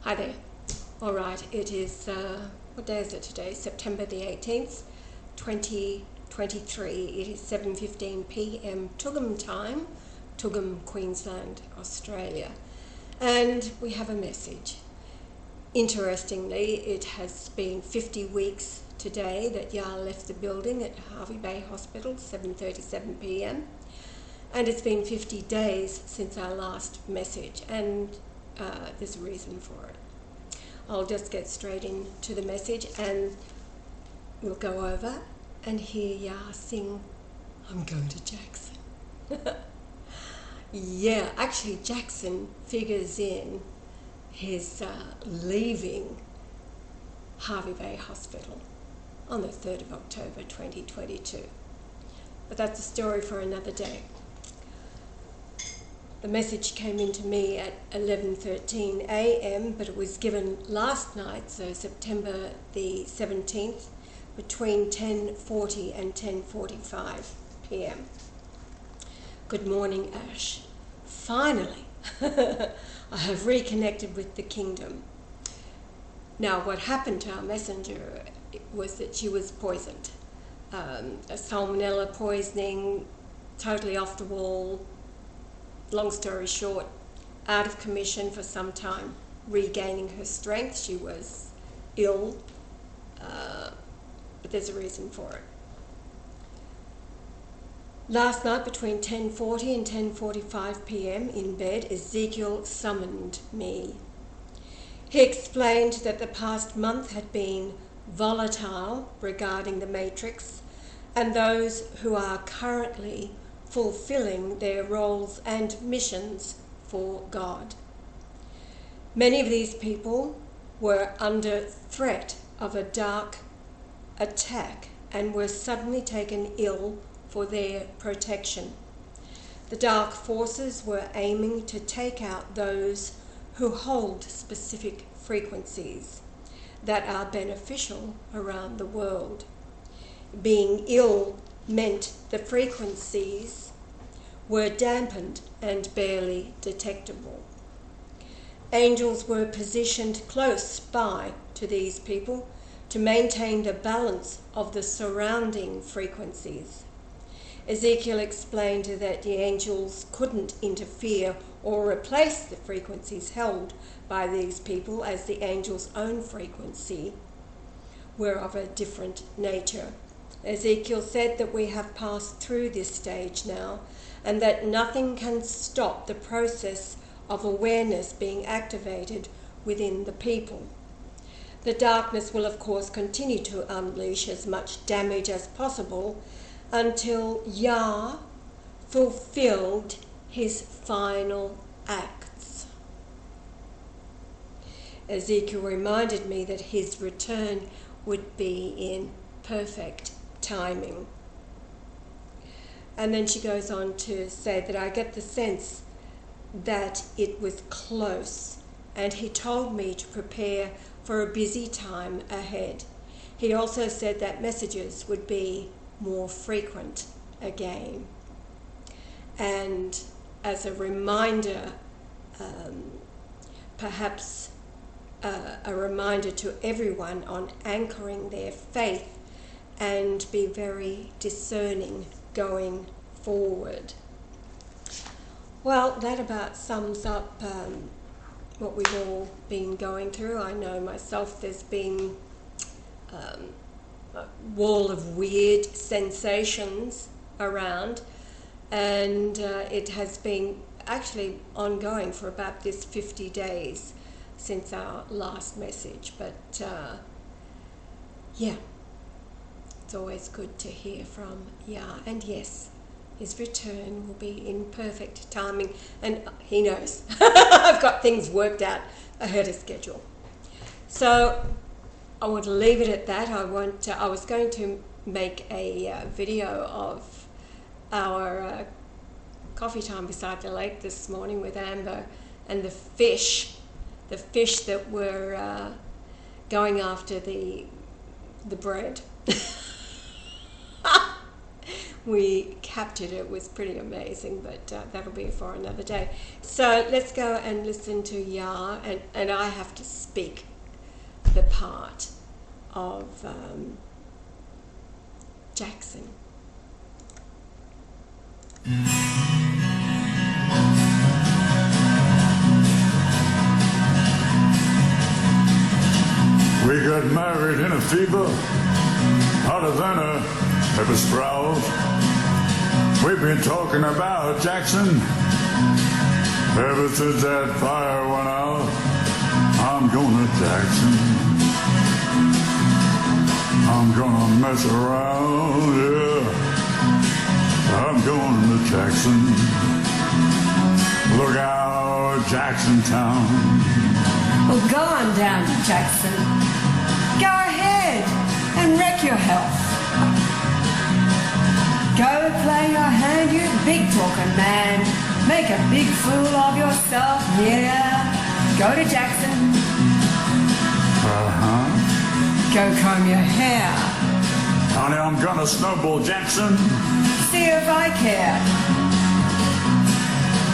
Hi there. All right, it is, what day is it today? September the 18th, 2023. It is 7:15 p.m. Tugum time, Tugum, Queensland, Australia. And we have a message. Interestingly, it has been 50 weeks today that Yah left the building at Hervey Bay Hospital, 7:37 p.m. And it's been 50 days since our last message, and there's a reason for it. I'll just get straight into the message and we'll go over and hear Yah sing, I'm going to Jackson. Yeah, actually Jackson figures in his leaving Hervey Bay Hospital on the 3rd of October 2022. But that's a story for another day. The message came into me at 11:13 a.m, but it was given last night, so September the 17th, between 10:40 and 10:45 p.m. Good morning, Ash. Finally, I have reconnected with the kingdom. Now, what happened to our messenger was that she was poisoned. A salmonella poisoning, totally off the wall. Long story short, out of commission for some time, regaining her strength. She was ill, but there's a reason for it. Last night between 10:40 and 10:45 p.m. in bed, Ezekiel summoned me. He explained that the past month had been volatile regarding the matrix and those who are currently fulfilling their roles and missions for God. Many of these people were under threat of a dark attack and were suddenly taken ill for their protection. The dark forces were aiming to take out those who hold specific frequencies that are beneficial around the world. Being ill meant the frequencies were dampened and barely detectable. Angels were positioned close by to these people to maintain the balance of the surrounding frequencies. Ezekiel explained that the angels couldn't interfere or replace the frequencies held by these people, as the angels' own frequency were of a different nature. Ezekiel said that we have passed through this stage now, and that nothing can stop the process of awareness being activated within the people. The darkness will of course continue to unleash as much damage as possible until Yah fulfilled his final acts. Ezekiel reminded me that his return would be in perfect timing. And then she goes on to say that I get the sense that it was close, and he told me to prepare for a busy time ahead. He also said that messages would be more frequent again. And as a reminder, perhaps a reminder to everyone on anchoring their faith and be very discerning going forward. Well, that about sums up what we've all been going through. I know myself there's been a wall of weird sensations around, and it has been actually ongoing for about this 50 days since our last message. But yeah, it's always good to hear from Yah. And yes, his return will be in perfect timing, and he knows. I've got things worked out ahead of schedule. So I want to leave it at that. I was going to make a video of our coffee time beside the lake this morning with Amber and the fish that were going after the bread. we captured it was pretty amazing, but that'll be for another day. So let's go and listen to Yah, and I have to speak the part of Jackson. We got married in a fever, hotter than a pepper sprout. We've been talking about Jackson ever since that fire went out. I'm going to Jackson. I'm gonna mess around, yeah. I'm going to Jackson. Look out, Jackson Town. Well, go on down to Jackson. Go ahead and wreck your health. Go play your hand, you big talking man. Make a big fool of yourself, yeah. Go to Jackson. Go comb your hair. Honey, I'm gonna snowball Jackson. See if I care.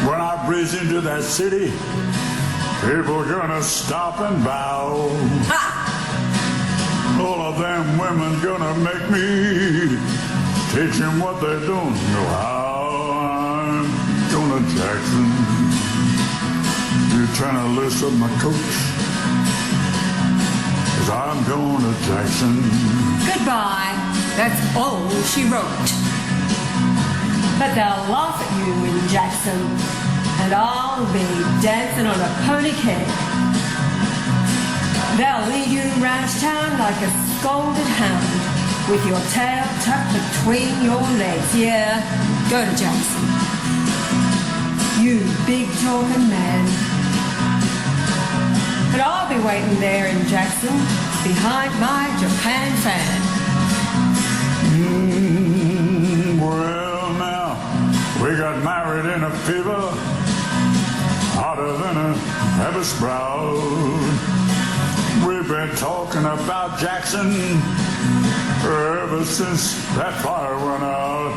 When I breeze into that city, people gonna stop and bow. Ha! All of them women gonna make me teach them what they don't know how. I'm going to Jackson. You trying to listen my coach? 'Cause I'm going to Jackson. Goodbye. That's all she wrote. But they'll laugh at you in Jackson, and I'll be dancing on a pony cake. They'll lead you round town like a scolded hound, with your tail tucked between your legs. Yeah, go to Jackson. You big talking man. But I'll be waiting there in Jackson, behind my Japan fan. Well now, we got married in a fever, hotter than a pepper sprout. We've been talking about Jackson ever since that fire went out.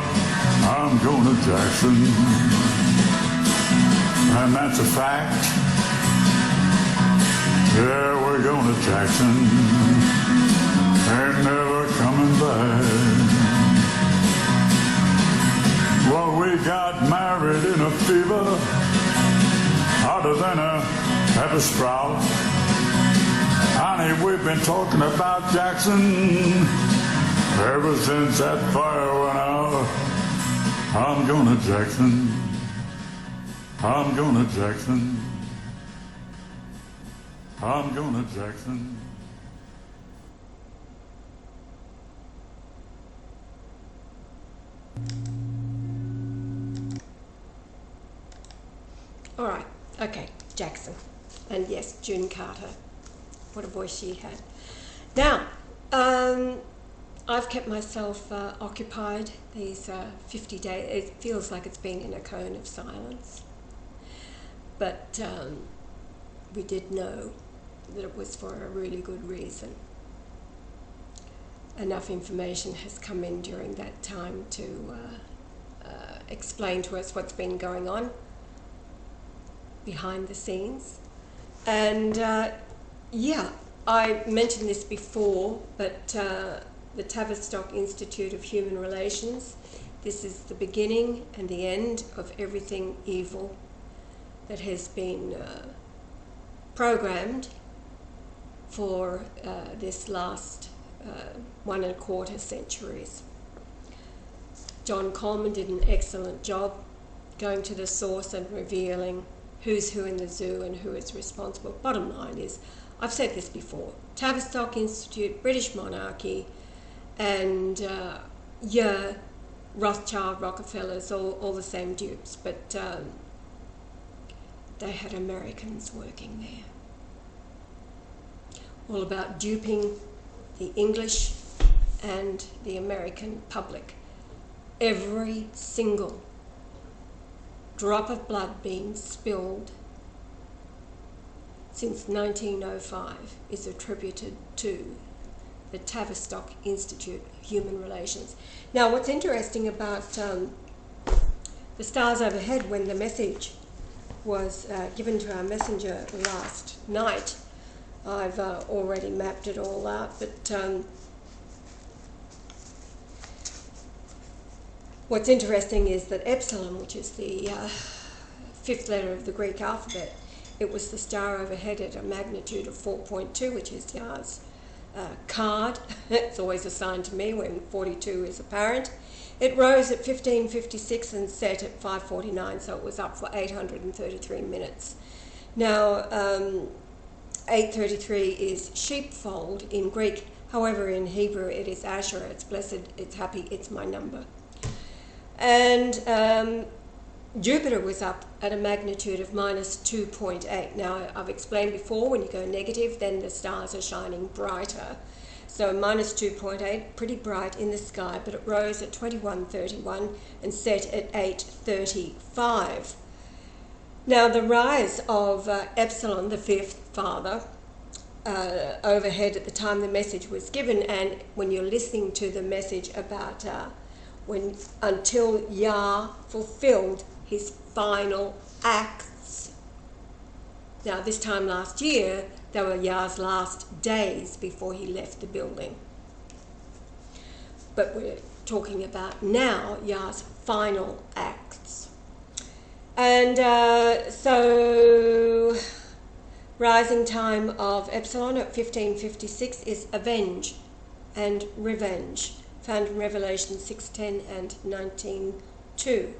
I'm going to Jackson, and that's a fact. Yeah, we're going to Jackson, ain't never coming back. Well, we got married in a fever, hotter than a pepper sprout. Honey, we've been talking about Jackson ever since that fire went out. I'm going to Jackson. I'm going to Jackson. I'm going to Jackson. All right, okay, Jackson. And yes, June Carter. What a voice she had. Now, I've kept myself occupied these 50 days. It feels like it's been in a cone of silence. But we did know that it was for a really good reason. Enough information has come in during that time to explain to us what's been going on behind the scenes. And yeah, I mentioned this before, but the Tavistock Institute of Human Relations, this is the beginning and the end of everything evil that has been programmed for this last 1.25 centuries. John Coleman did an excellent job going to the source and revealing who's who in the zoo and who is responsible. Bottom line is, I've said this before, Tavistock Institute, British monarchy, and yeah, Rothschild, Rockefellers, all the same dupes, but they had Americans working there. All about duping the English and the American public. Every single drop of blood being spilled since 1905 is attributed to the Tavistock Institute of Human Relations. Now, what's interesting about the stars overhead, when the message was given to our messenger last night, I've already mapped it all out, but what's interesting is that Epsilon, which is the fifth letter of the Greek alphabet, it was the star overhead at a magnitude of 4.2, which is Yah's card. It's always a sign to me when 42 is apparent. It rose at 15:56 and set at 5:49, so it was up for 833 minutes. Now, 833 is sheepfold in Greek. However, in Hebrew, it is Asher. It's blessed, it's happy, it's my number. And Jupiter was up at a magnitude of -2.8. Now, I've explained before, when you go negative, then the stars are shining brighter. So -2.8, pretty bright in the sky, but it rose at 21:31 and set at 8:35. Now, the rise of Epsilon, the fifth father, overhead at the time the message was given, and when you're listening to the message about until Yah fulfilled his final acts. Now, this time last year, they were Yah's last days before he left the building. But we're talking about now Yah's final acts. And so, rising time of Epsilon at 15:56 is avenge and revenge, found in Revelation 6:10 and 19:2.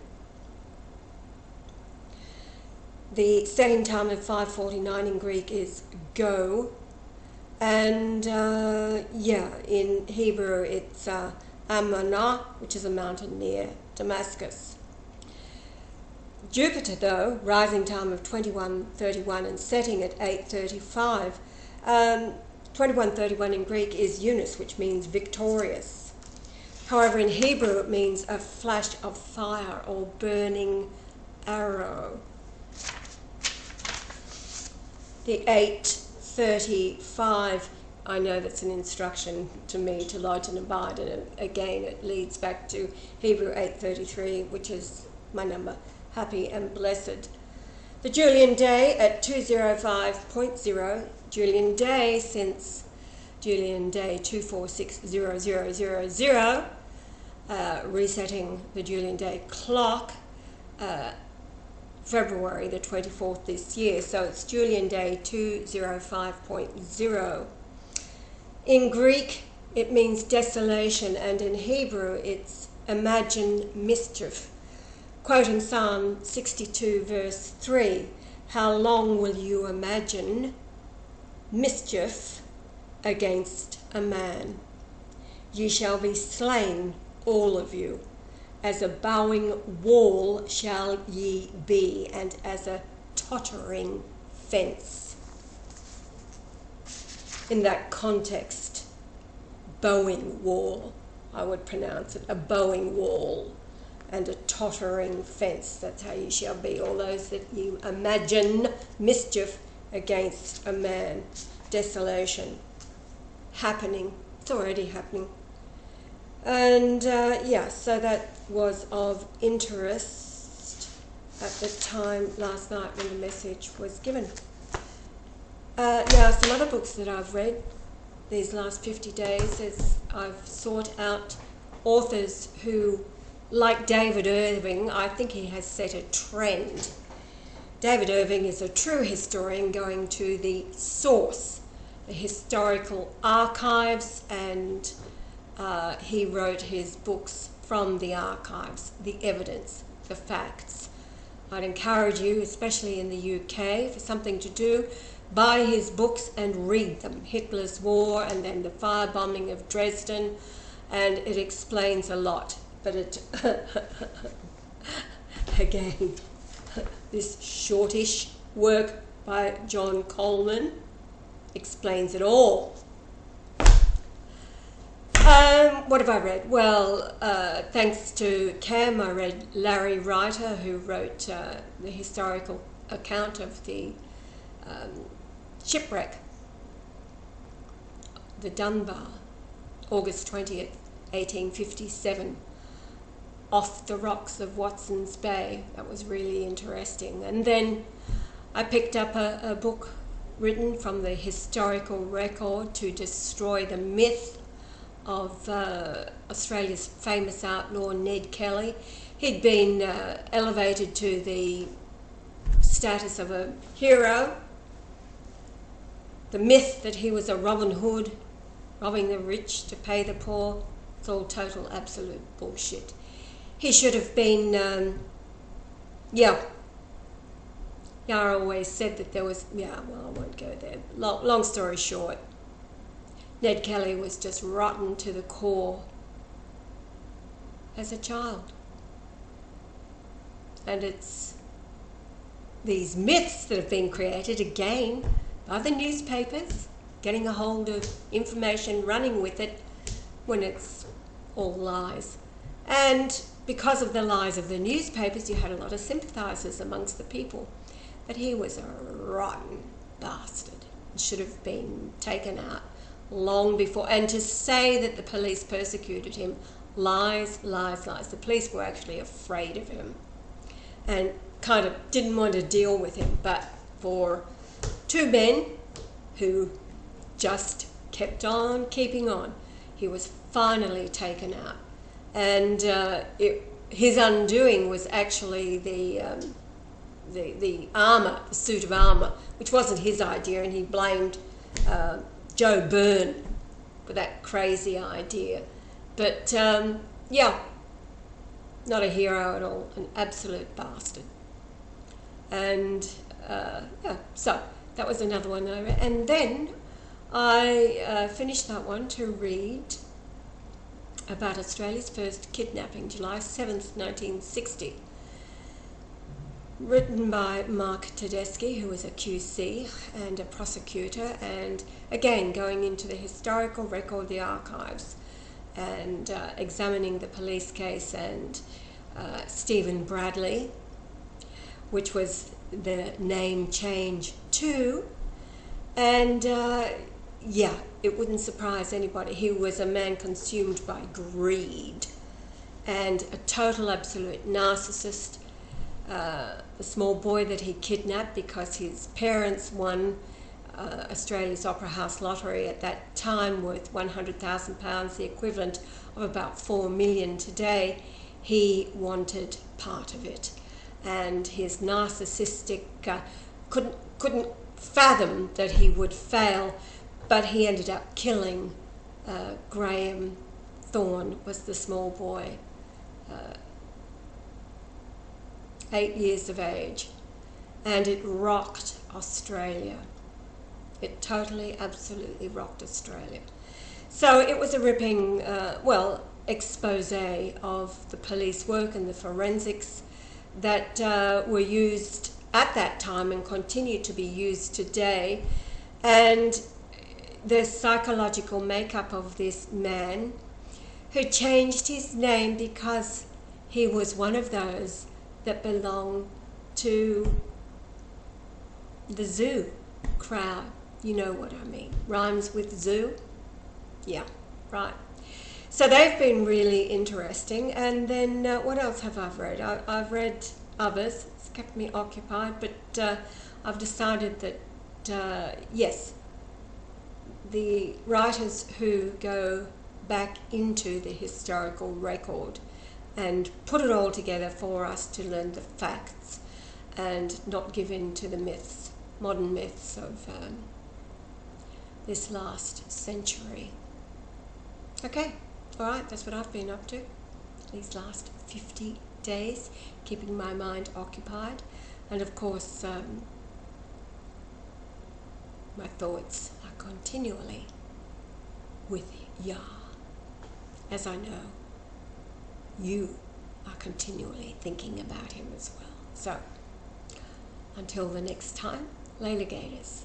The setting time of 5:49 in Greek is go, and in Hebrew it's Amanah, which is a mountain near Damascus. Jupiter, though, rising time of 21:31 and setting at 8:35. 21:31 in Greek is Eunice, which means victorious. However, in Hebrew it means a flash of fire or burning arrow. The 8:35, I know that's an instruction to me to lodge and abide, and again it leads back to Hebrew 8:33, which is my number, happy and blessed. The Julian day at 205.0, Julian day since Julian day 2460000, resetting the Julian day clock, February the 24th this year, so it's Julian day 205.0. In Greek, it means desolation, and in Hebrew, it's imagine mischief. Quoting Psalm 62, verse 3, how long will you imagine mischief against a man? Ye shall be slain, all of you. As a bowing wall shall ye be, and as a tottering fence. In that context, bowing wall, I would pronounce it, a bowing wall and a tottering fence. That's how you shall be, all those that you imagine mischief against a man. Desolation, happening, it's already happening. And so that was of interest at the time last night when the message was given. Now, some other books that I've read these last 50 days is I've sought out authors who, like David Irving, I think he has set a trend. David Irving is a true historian going to the source, the historical archives, and he wrote his books from the archives, the evidence, the facts. I'd encourage you, especially in the UK, for something to do, buy his books and read them. Hitler's War and then the firebombing of Dresden, and it explains a lot. But it, again, this shortish work by John Coleman explains it all. What have I read? Well, thanks to Cam, I read Larry Reiter, who wrote the historical account of the shipwreck, the Dunbar, August 20th, 1857, off the rocks of Watson's Bay. That was really interesting. And then I picked up a book written from the historical record to destroy the myth of Australia's famous outlaw Ned Kelly. He'd been elevated to the status of a hero. The myth that he was a Robin Hood, robbing the rich to pay the poor, it's all total absolute bullshit. He should have been, Yara always said that there was, I won't go there. Long story short, Ned Kelly was just rotten to the core as a child. And it's these myths that have been created again by the newspapers, getting a hold of information, running with it, when it's all lies. And because of the lies of the newspapers, you had a lot of sympathisers amongst the people. But he was a rotten bastard. He should have been taken out long before. And to say that the police persecuted him, lies, lies, lies. The police were actually afraid of him and kind of didn't want to deal with him. But for two men who just kept on keeping on, he was finally taken out. And his undoing was actually the armour, the suit of armour, which wasn't his idea, and he blamed Joe Byrne for that crazy idea. But not a hero at all, an absolute bastard. And so that was another one that I read. And then I finished that one to read about Australia's first kidnapping, July 7th, 1960. Written by Mark Tedeschi, who was a QC and a prosecutor, and again going into the historical record, the archives, and examining the police case and Stephen Bradley, which was the name change to. And it wouldn't surprise anybody. He was a man consumed by greed and a total absolute narcissist. The small boy that he kidnapped because his parents won Australia's Opera House lottery at that time worth £100,000, the equivalent of about 4 million today. He wanted part of it, and his narcissistic couldn't fathom that he would fail, but he ended up killing Graham Thorne, was the small boy, 8 years of age, and it rocked Australia. It totally, absolutely rocked Australia. So it was a ripping, expose of the police work and the forensics that were used at that time and continue to be used today, and the psychological makeup of this man who changed his name because he was one of those that belonged to the zoo crowd. You know what I mean. Rhymes with zoo. Yeah, right. So they've been really interesting. And then what else have I read? I've read others. It's kept me occupied. But I've decided that, yes, the writers who go back into the historical record and put it all together for us to learn the facts and not give in to the myths, modern myths of this last century. Okay, all right, that's what I've been up to these last 50 days, keeping my mind occupied. And of course, my thoughts are continually with Yah, as I know you are continually thinking about him as well. So, until the next time, Layla Gators.